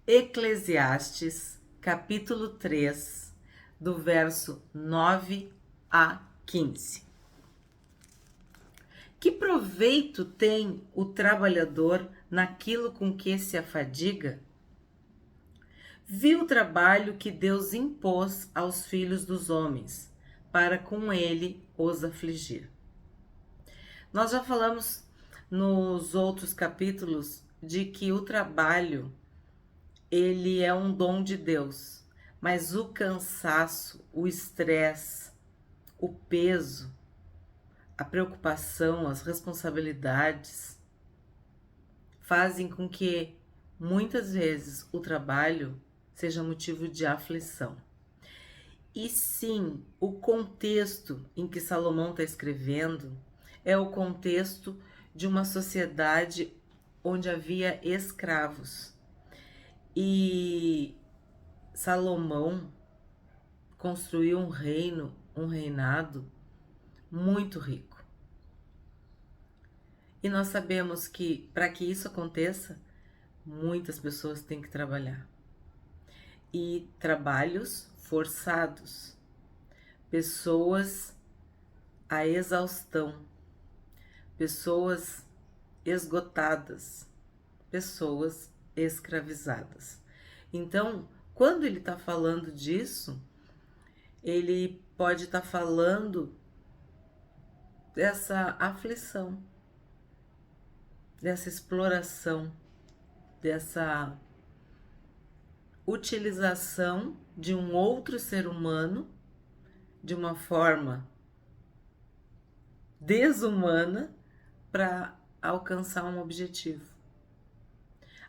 Eclesiastes, capítulo 3, do verso 9 a 15. Que proveito tem o trabalhador naquilo com que se afadiga? Viu o trabalho que Deus impôs aos filhos dos homens, para com ele os afligir. Nós já falamos nos outros capítulos de que o trabalho ele é um dom de Deus, mas o cansaço, o estresse, o peso, a preocupação, as responsabilidades fazem com que muitas vezes o trabalho seja motivo de aflição. E sim, o contexto em que Salomão está escrevendo é o contexto de uma sociedade onde havia escravos. E Salomão construiu um reinado muito rico. E nós sabemos que para que isso aconteça, muitas pessoas têm que trabalhar. E trabalhos forçados, pessoas à exaustão, pessoas esgotadas, pessoas escravizadas. Então, quando ele está falando disso, ele pode estar falando dessa aflição, dessa exploração, dessa utilização de um outro ser humano de uma forma desumana para alcançar um objetivo.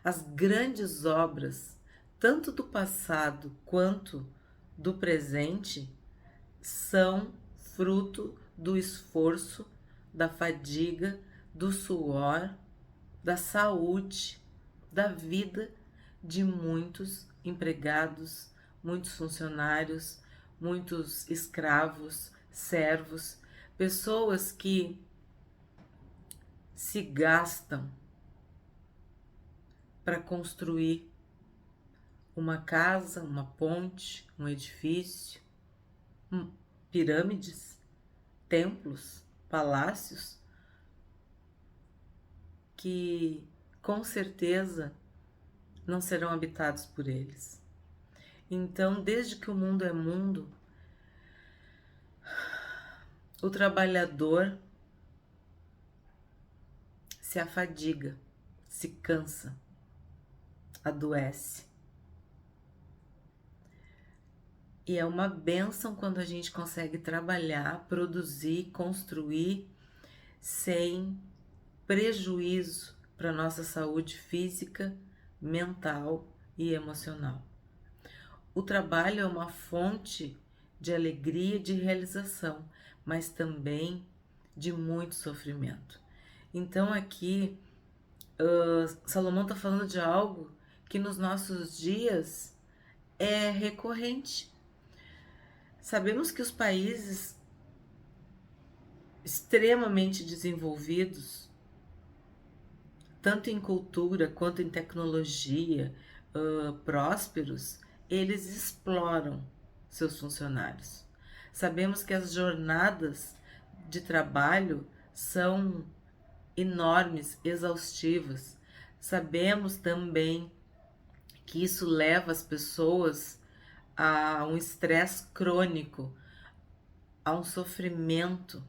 As grandes obras, tanto do passado quanto do presente, são fruto do esforço, da fadiga, do suor, da saúde, da vida de muitos empregados, muitos funcionários, muitos escravos, servos, pessoas que se gastam para construir uma casa, uma ponte, um edifício, pirâmides, templos, palácios, que com certeza não serão habitados por eles. Então, desde que o mundo é mundo, o trabalhador se afadiga, se cansa, adoece. E é uma bênção quando a gente consegue trabalhar, produzir, construir sem prejuízo para a nossa saúde física, mental e emocional. O trabalho é uma fonte de alegria e de realização, mas também de muito sofrimento. Então aqui, Salomão está falando de algo que nos nossos dias é recorrente. Sabemos que os países extremamente desenvolvidos, tanto em cultura quanto em tecnologia, prósperos, eles exploram seus funcionários. Sabemos que as jornadas de trabalho são enormes, exaustivas. Sabemos também que isso leva as pessoas a um estresse crônico, a um sofrimento.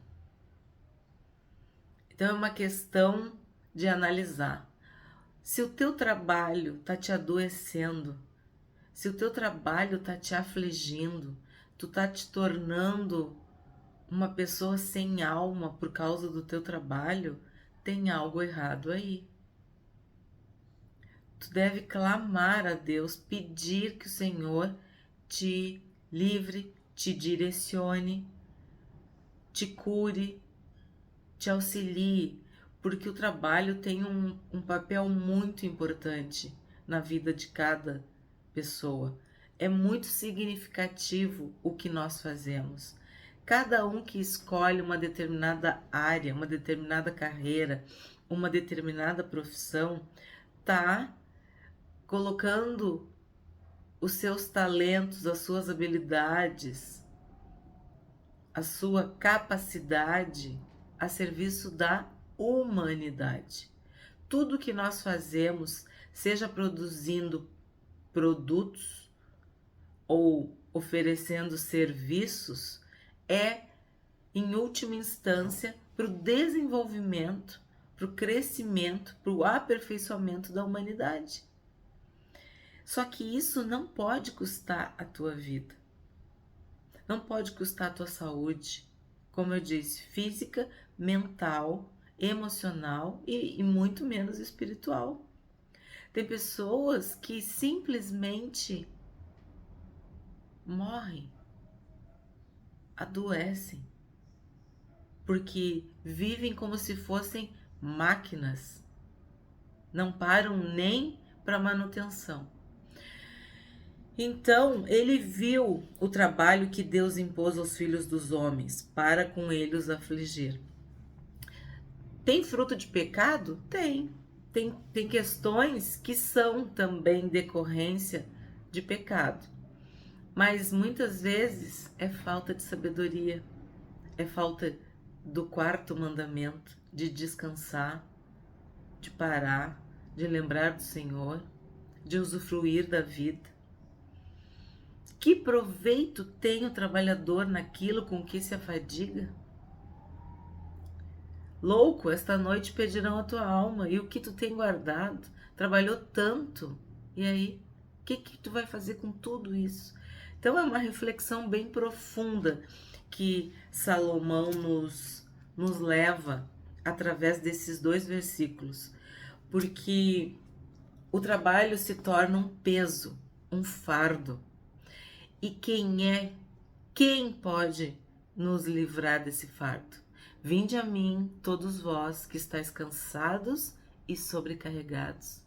Então é uma questão de analisar. Se o teu trabalho está te adoecendo, se o teu trabalho está te afligindo, tu está te tornando uma pessoa sem alma por causa do teu trabalho, tem algo errado aí. Tu deve clamar a Deus, pedir que o Senhor te livre, te direcione, te cure, te auxilie, porque o trabalho tem um papel muito importante na vida de cada pessoa. É muito significativo o que nós fazemos. Cada um que escolhe uma determinada área, uma determinada carreira, uma determinada profissão, está colocando os seus talentos, as suas habilidades, a sua capacidade a serviço da humanidade. Tudo que nós fazemos, seja produzindo produtos ou oferecendo serviços, é, em última instância, para o desenvolvimento, para o crescimento, para o aperfeiçoamento da humanidade. Só que isso não pode custar a tua vida. Não pode custar a tua saúde, como eu disse, física, mental, emocional e muito menos espiritual. Tem pessoas que simplesmente morrem, adoecem, porque vivem como se fossem máquinas, não param nem para manutenção. Então, ele viu o trabalho que Deus impôs aos filhos dos homens, para com ele os afligir. Tem fruto de pecado? Tem. Tem questões que são também decorrência de pecado. Mas muitas vezes é falta de sabedoria, é falta do quarto mandamento, de descansar, de parar, de lembrar do Senhor, de usufruir da vida. Que proveito tem o trabalhador naquilo com que se afadiga? Louco, esta noite pedirão a tua alma, e o que tu tem guardado? Trabalhou tanto, e aí? O que tu vai fazer com tudo isso? Então é uma reflexão bem profunda que Salomão nos leva através desses 2 versículos, porque o trabalho se torna um peso, um fardo. E quem pode nos livrar desse fardo? Vinde a mim, todos vós que estáis cansados e sobrecarregados.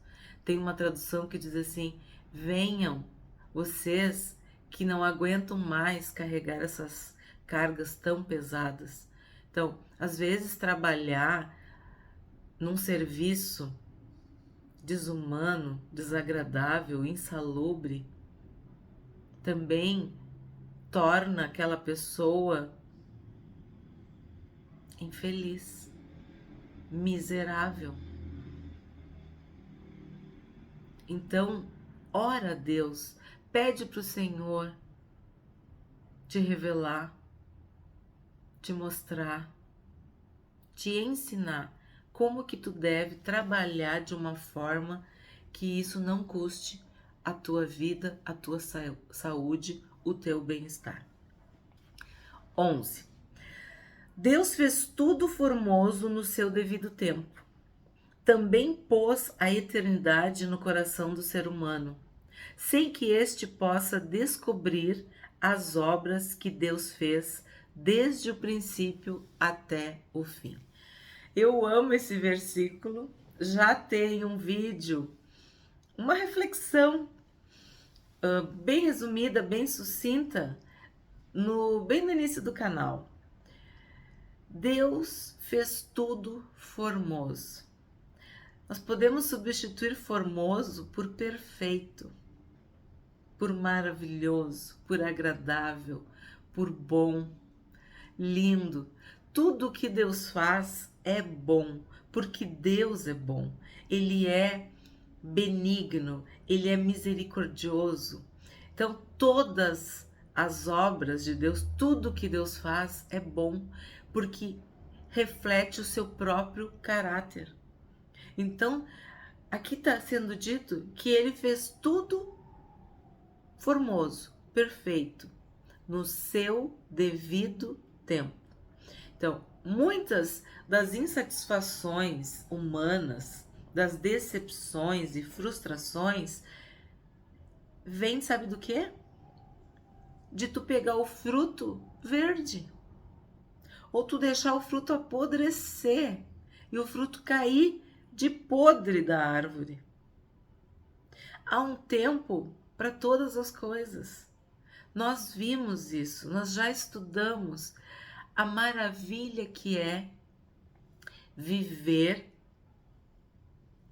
Tem uma tradução que diz assim: venham, vocês que não aguentam mais carregar essas cargas tão pesadas. Então, às vezes trabalhar num serviço desumano, desagradável, insalubre, também torna aquela pessoa infeliz, miserável. Então, ora a Deus, pede para o Senhor te revelar, te mostrar, te ensinar como que tu deve trabalhar de uma forma que isso não custe a tua vida, a tua saúde, o teu bem-estar. 11. Deus fez tudo formoso no seu devido tempo. Também pôs a eternidade no coração do ser humano, sem que este possa descobrir as obras que Deus fez desde o princípio até o fim. Eu amo esse versículo, já tem um vídeo, uma reflexão bem resumida, bem sucinta, bem no início do canal. Deus fez tudo formoso. Nós podemos substituir formoso por perfeito, por maravilhoso, por agradável, por bom, lindo. Tudo que Deus faz é bom, porque Deus é bom. Ele é benigno, ele é misericordioso. Então, todas as obras de Deus, tudo que Deus faz é bom, porque reflete o seu próprio caráter. Então, aqui está sendo dito que ele fez tudo formoso, perfeito, no seu devido tempo. Então, muitas das insatisfações humanas, das decepções e frustrações, vem, sabe do quê? De tu pegar o fruto verde, ou tu deixar o fruto apodrecer e o fruto cair de podre da árvore. Há um tempo para todas as coisas. Nós vimos isso, nós já estudamos a maravilha que é viver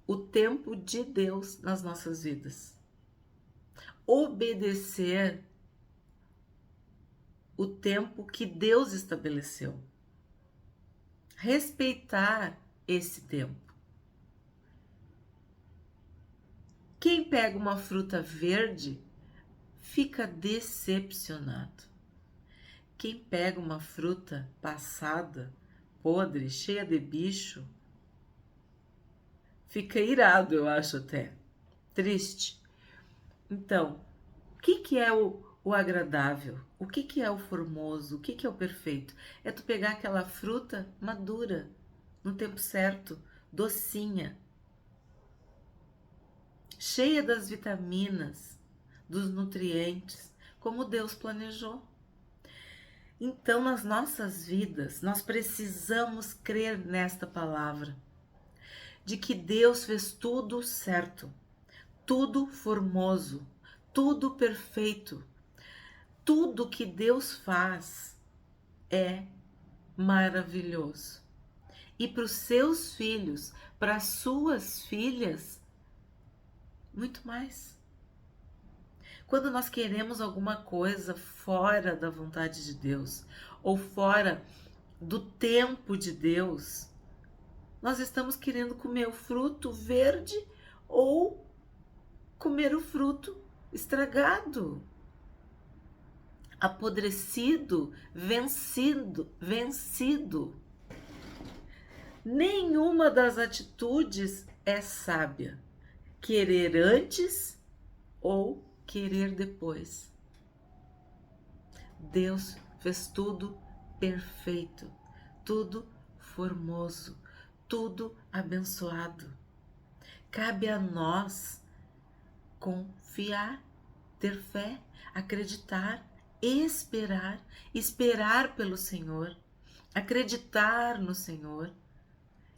o tempo de Deus nas nossas vidas. Obedecer o tempo que Deus estabeleceu. Respeitar esse tempo. Quem pega uma fruta verde fica decepcionado. Quem pega uma fruta passada, podre, cheia de bicho, fica irado, eu acho até. Triste. Então, o que é o agradável? O que é o formoso? O que é o perfeito? É tu pegar aquela fruta madura, no tempo certo, docinha, cheia das vitaminas, dos nutrientes, como Deus planejou. Então, nas nossas vidas, nós precisamos crer nesta palavra, de que Deus fez tudo certo, tudo formoso, tudo perfeito. Tudo que Deus faz é maravilhoso. E para os seus filhos, para as suas filhas, muito mais. Quando nós queremos alguma coisa fora da vontade de Deus, ou fora do tempo de Deus, nós estamos querendo comer o fruto verde ou comer o fruto estragado, apodrecido, vencido. Nenhuma das atitudes é sábia. Querer antes ou querer depois. Deus fez tudo perfeito, tudo formoso, tudo abençoado. Cabe a nós confiar, ter fé, acreditar, esperar pelo Senhor, acreditar no Senhor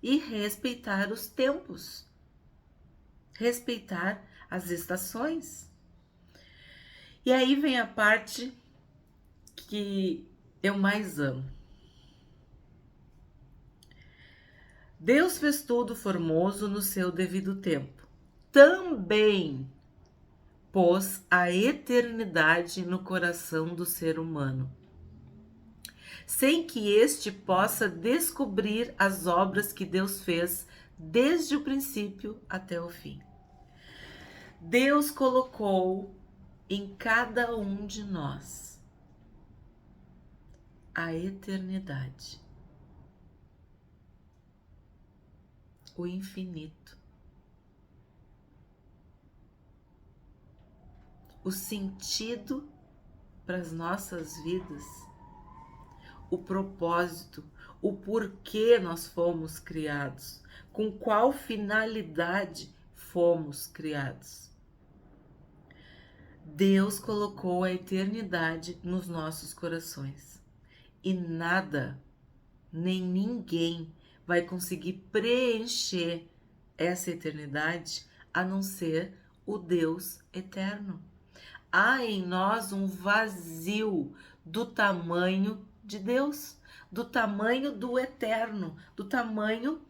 e respeitar os tempos, respeitar as estações. E aí vem a parte que eu mais amo. Deus fez tudo formoso no seu devido tempo. Também pôs a eternidade no coração do ser humano, sem que este possa descobrir as obras que Deus fez desde o princípio até o fim. Deus colocou em cada um de nós a eternidade, o infinito, o sentido para as nossas vidas, o propósito, o porquê nós fomos criados, com qual finalidade fomos criados. Deus colocou a eternidade nos nossos corações e nada, nem ninguém vai conseguir preencher essa eternidade a não ser o Deus eterno. Há em nós um vazio do tamanho de Deus, do tamanho do eterno, do tamanho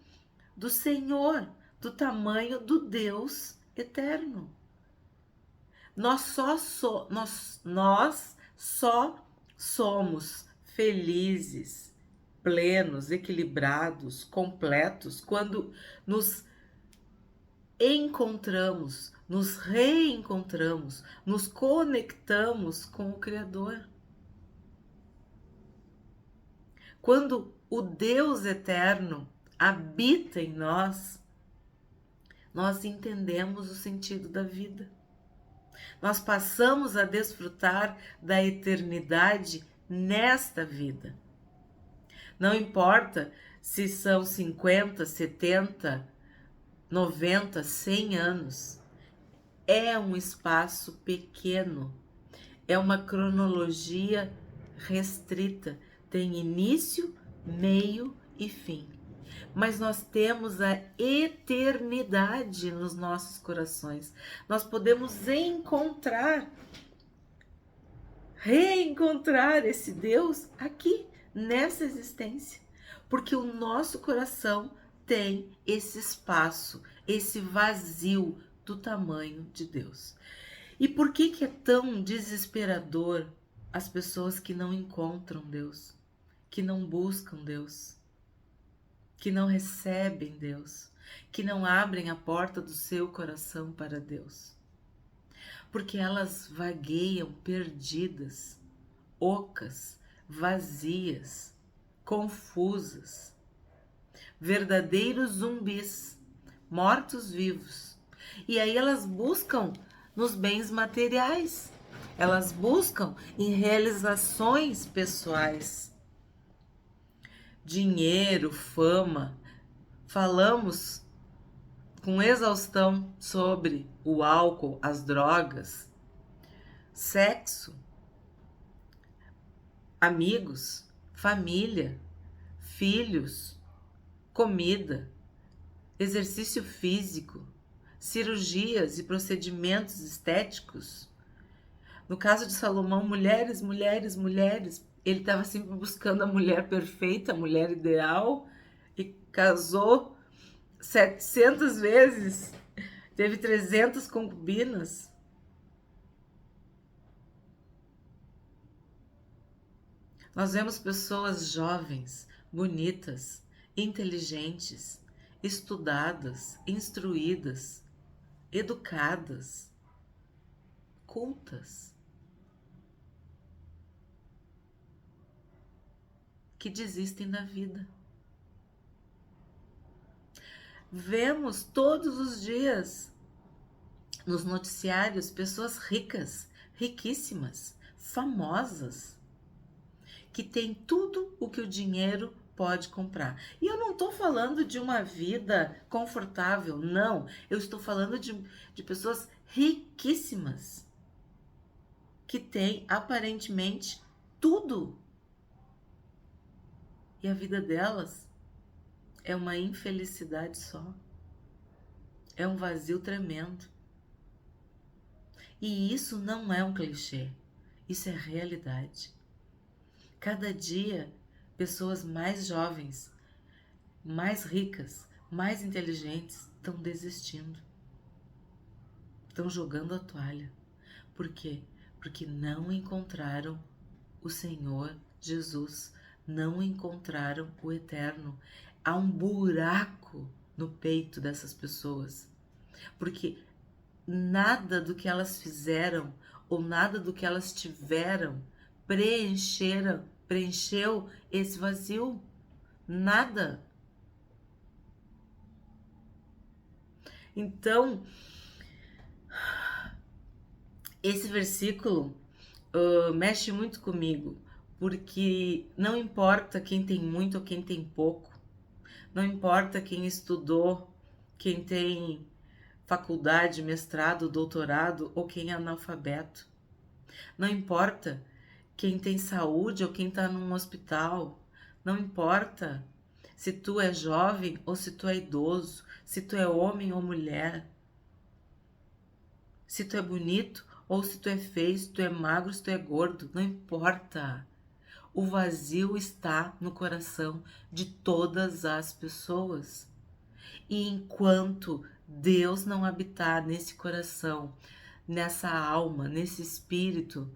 do Senhor, do tamanho do Deus eterno. Nós só somos felizes, plenos, equilibrados, completos quando nos encontramos, nos reencontramos, nos conectamos com o Criador. Quando o Deus eterno habita em nós, nós entendemos o sentido da vida. Nós passamos a desfrutar da eternidade nesta vida. Não importa se são 50, 70, 90, 100 anos. É um espaço pequeno. É uma cronologia restrita. Tem início, meio e fim. Mas nós temos a eternidade nos nossos corações. Nós podemos reencontrar esse Deus aqui, nessa existência. Porque o nosso coração tem esse espaço esse vazio do tamanho de Deus. E por que é tão desesperador as pessoas que não encontram Deus, que não buscam Deus, que não recebem Deus, que não abrem a porta do seu coração para Deus? Porque elas vagueiam perdidas, ocas, vazias, confusas, verdadeiros zumbis, mortos-vivos. E aí elas buscam nos bens materiais, elas buscam em realizações pessoais, dinheiro, fama. Falamos com exaustão sobre o álcool, as drogas, sexo, amigos, família, filhos, comida, exercício físico, cirurgias e procedimentos estéticos. No caso de Salomão, mulheres, mulheres, mulheres. Ele estava sempre buscando a mulher perfeita, a mulher ideal, e casou 700 vezes, teve 300 concubinas. Nós vemos pessoas jovens, bonitas, inteligentes, estudadas, instruídas, educadas, cultas, que desistem da vida. Vemos todos os dias nos noticiários pessoas ricas, riquíssimas, famosas, que têm tudo o que o dinheiro pode comprar. E eu não estou falando de uma vida confortável, não. Eu estou falando de pessoas riquíssimas, que têm aparentemente tudo. E a vida delas é uma infelicidade só. É um vazio tremendo. E isso não é um clichê, isso é realidade. Cada dia, pessoas mais jovens, mais ricas, mais inteligentes estão desistindo. Estão jogando a toalha. Por quê? Porque não encontraram o Senhor Jesus, não encontraram o Eterno. Há um buraco no peito dessas pessoas, porque nada do que elas fizeram ou nada do que elas tiveram preencheu esse vazio. Nada. Então, esse versículo mexe muito comigo, porque não importa quem tem muito ou quem tem pouco, não importa quem estudou, quem tem faculdade, mestrado, doutorado ou quem é analfabeto. Não importa quem tem saúde ou quem está num hospital. Não importa se tu é jovem ou se tu é idoso, se tu é homem ou mulher, se tu é bonito ou se tu é feio, se tu é magro, se tu é gordo. Não importa. O vazio está no coração de todas as pessoas. E enquanto Deus não habitar nesse coração, nessa alma, nesse espírito,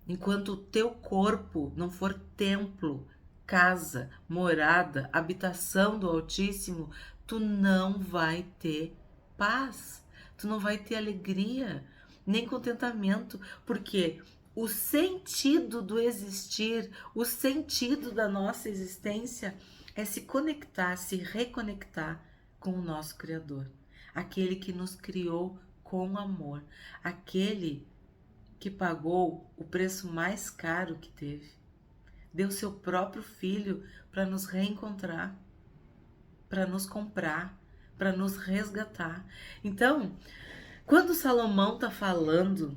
enquanto o teu corpo não for templo, casa, morada, habitação do Altíssimo, tu não vai ter paz, tu não vai ter alegria, nem contentamento, porque o sentido do existir, o sentido da nossa existência é se conectar, se reconectar com o nosso Criador, aquele que nos criou com amor, aquele que pagou o preço mais caro que teve. Deu seu próprio filho para nos reencontrar, para nos comprar, para nos resgatar. Então, quando Salomão está falando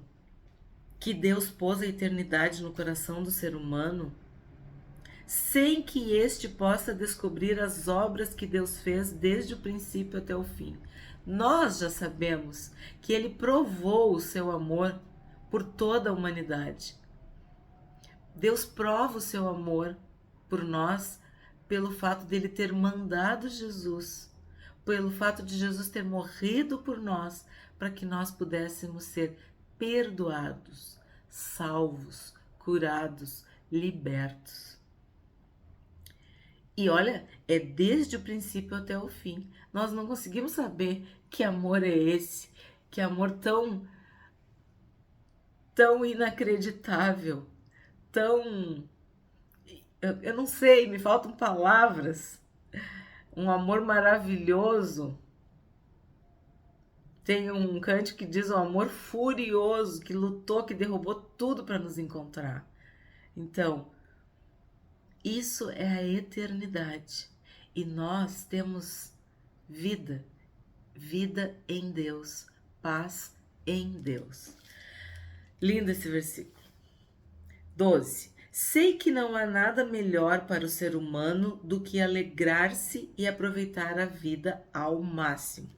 que Deus pôs a eternidade no coração do ser humano, sem que este possa descobrir as obras que Deus fez desde o princípio até o fim, nós já sabemos que ele provou o seu amor por toda a humanidade. Deus prova o seu amor por nós pelo fato dele ter mandado Jesus pelo fato de Jesus ter morrido por nós, para que nós pudéssemos ser perdoados, salvos, curados, libertos. E olha, é desde o princípio até o fim. Nós não conseguimos saber que amor é esse, que amor tão inacreditável, tão eu não sei, me faltam palavras. Um amor maravilhoso. Tem um cântico que diz o amor furioso, que lutou, que derrubou tudo para nos encontrar. Então, isso é a eternidade. E nós temos vida, vida em Deus, paz em Deus. Lindo esse versículo. 12. Sei que não há nada melhor para o ser humano do que alegrar-se e aproveitar a vida ao máximo.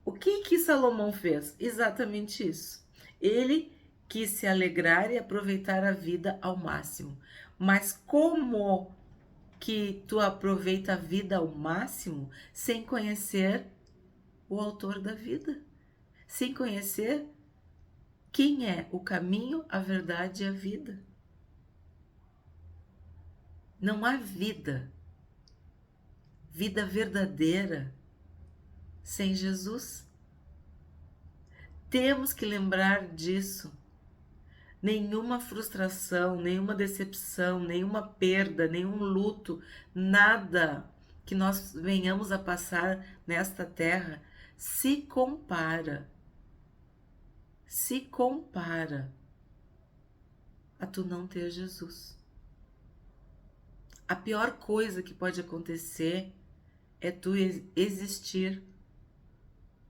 O que Salomão fez? Exatamente isso. Ele quis se alegrar e aproveitar a vida ao máximo. Mas como que tu aproveita a vida ao máximo sem conhecer o autor da vida? Sem conhecer quem é o caminho, a verdade e a vida? Não há vida verdadeira sem Jesus. Temos que lembrar disso. Nenhuma frustração, nenhuma decepção, nenhuma perda, nenhum luto, nada que nós venhamos a passar nesta terra se compara a tu não ter Jesus. A pior coisa que pode acontecer é tu existir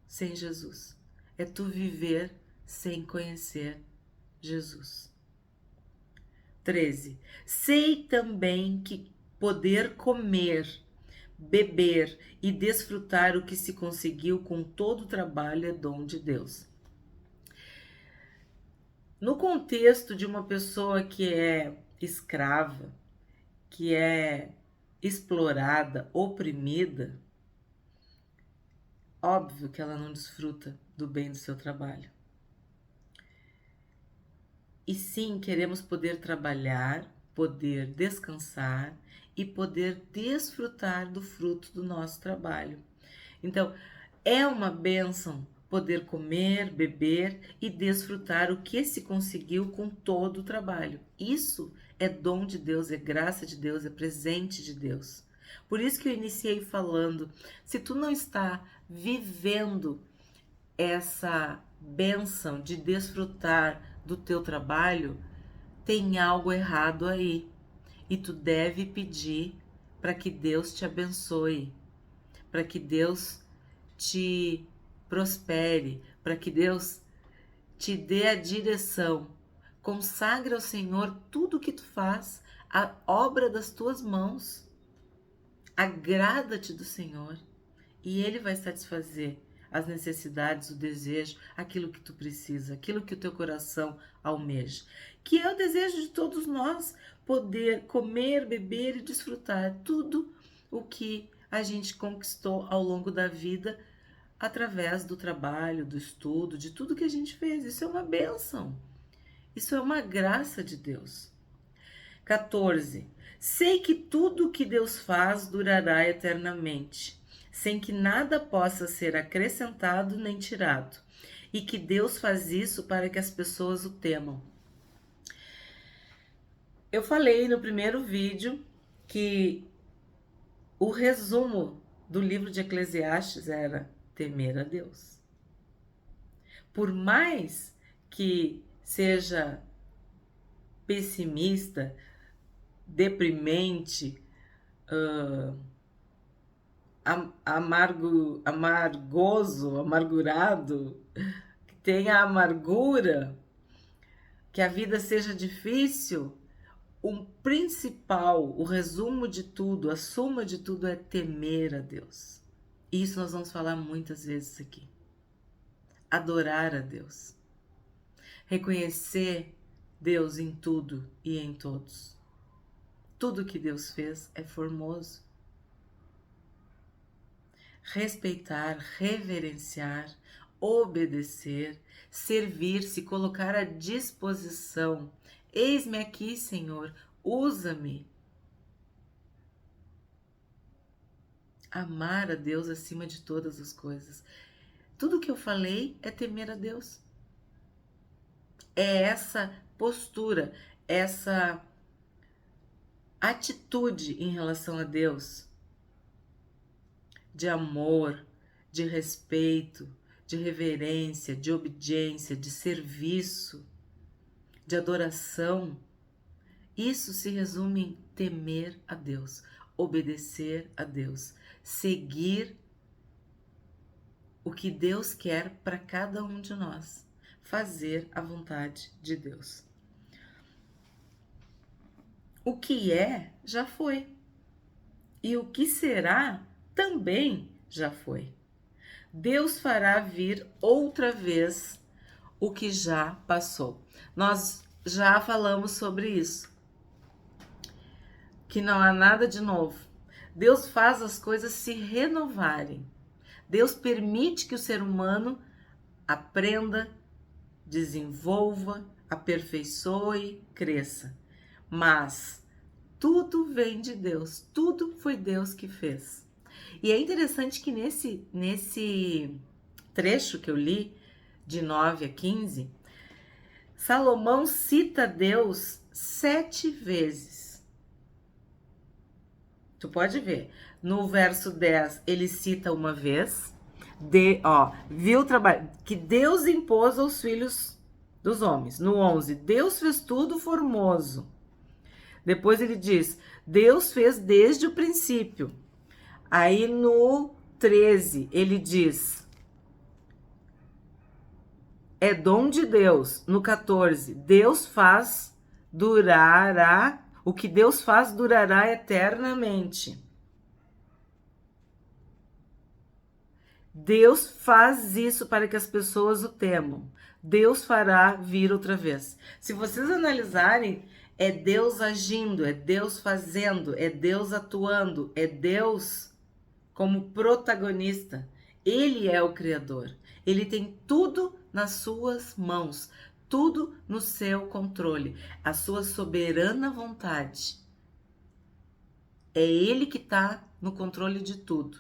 sem Jesus. É tu viver sem conhecer Jesus. 13. Sei também que poder comer, beber e desfrutar o que se conseguiu com todo o trabalho é dom de Deus. No contexto de uma pessoa que é escrava, que é explorada, oprimida, óbvio que ela não desfruta do bem do seu trabalho. E sim, queremos poder trabalhar, poder descansar e poder desfrutar do fruto do nosso trabalho. Então, é uma bênção poder comer, beber e desfrutar o que se conseguiu com todo o trabalho. Isso é dom de Deus, é graça de Deus, é presente de Deus. Por isso que eu iniciei falando, se tu não está vivendo essa bênção de desfrutar do teu trabalho, tem algo errado aí. E tu deve pedir para que Deus te abençoe, para que Deus te prospere, para que Deus te dê a direção. Consagre ao Senhor tudo o que tu faz, a obra das tuas mãos. Agrada-te do Senhor e Ele vai satisfazer as necessidades, o desejo, aquilo que tu precisa, aquilo que o teu coração almeja. Que é o desejo de todos nós, poder comer, beber e desfrutar tudo o que a gente conquistou ao longo da vida através do trabalho, do estudo, de tudo que a gente fez. Isso é uma bênção. Isso é uma graça de Deus. 14. Sei que tudo o que Deus faz durará eternamente, sem que nada possa ser acrescentado nem tirado, e que Deus faz isso para que as pessoas o temam. Eu falei no primeiro vídeo que o resumo do livro de Eclesiastes era temer a Deus. Por mais que seja pessimista, deprimente, amargurado, que tenha amargura, que a vida seja difícil, o principal, o resumo de tudo, a suma de tudo é temer a Deus. Isso nós vamos falar muitas vezes aqui. Adorar a Deus. Reconhecer Deus em tudo e em todos. Tudo que Deus fez é formoso. respeitar, reverenciar, obedecer, servir, se colocar à disposição. Eis-me aqui, Senhor, usa-me. Amar a Deus acima de todas as coisas. Tudo que eu falei é temer a Deus. É essa postura, essa atitude em relação a Deus, de amor, de respeito, de reverência, de obediência, de serviço, de adoração. Isso se resume em temer a Deus, obedecer a Deus, seguir o que Deus quer para cada um de nós, fazer a vontade de Deus. O que é, já foi. E o que será, também já foi. Deus fará vir outra vez o que já passou. Nós já falamos sobre isso, que não há nada de novo. Deus faz as coisas se renovarem. Deus permite que o ser humano aprenda, desenvolva, aperfeiçoe, cresça. Mas tudo vem de Deus, tudo foi Deus que fez. E é interessante que nesse trecho que eu li, de 9 a 15, Salomão cita Deus 7 vezes. Tu pode ver, no verso 10 ele cita uma vez, viu o trabalho que Deus impôs aos filhos dos homens. No 11, Deus fez tudo formoso. Depois ele diz, Deus fez desde o princípio. Aí no 13 ele diz, é dom de Deus. No 14, Deus faz durará, o que Deus faz durará eternamente. Deus faz isso para que as pessoas o temam. Deus fará vir outra vez. Se vocês analisarem, é Deus agindo, é Deus fazendo, é Deus atuando, é Deus como protagonista. Ele é o Criador. Ele tem tudo nas suas mãos, tudo no seu controle, a sua soberana vontade. É Ele que está no controle de tudo.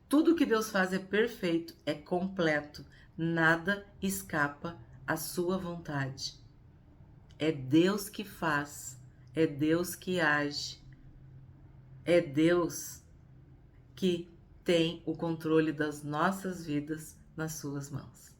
Tudo que Deus faz é perfeito, é completo, nada escapa à sua vontade. É Deus que faz, é Deus que age, é Deus que tem o controle das nossas vidas nas suas mãos.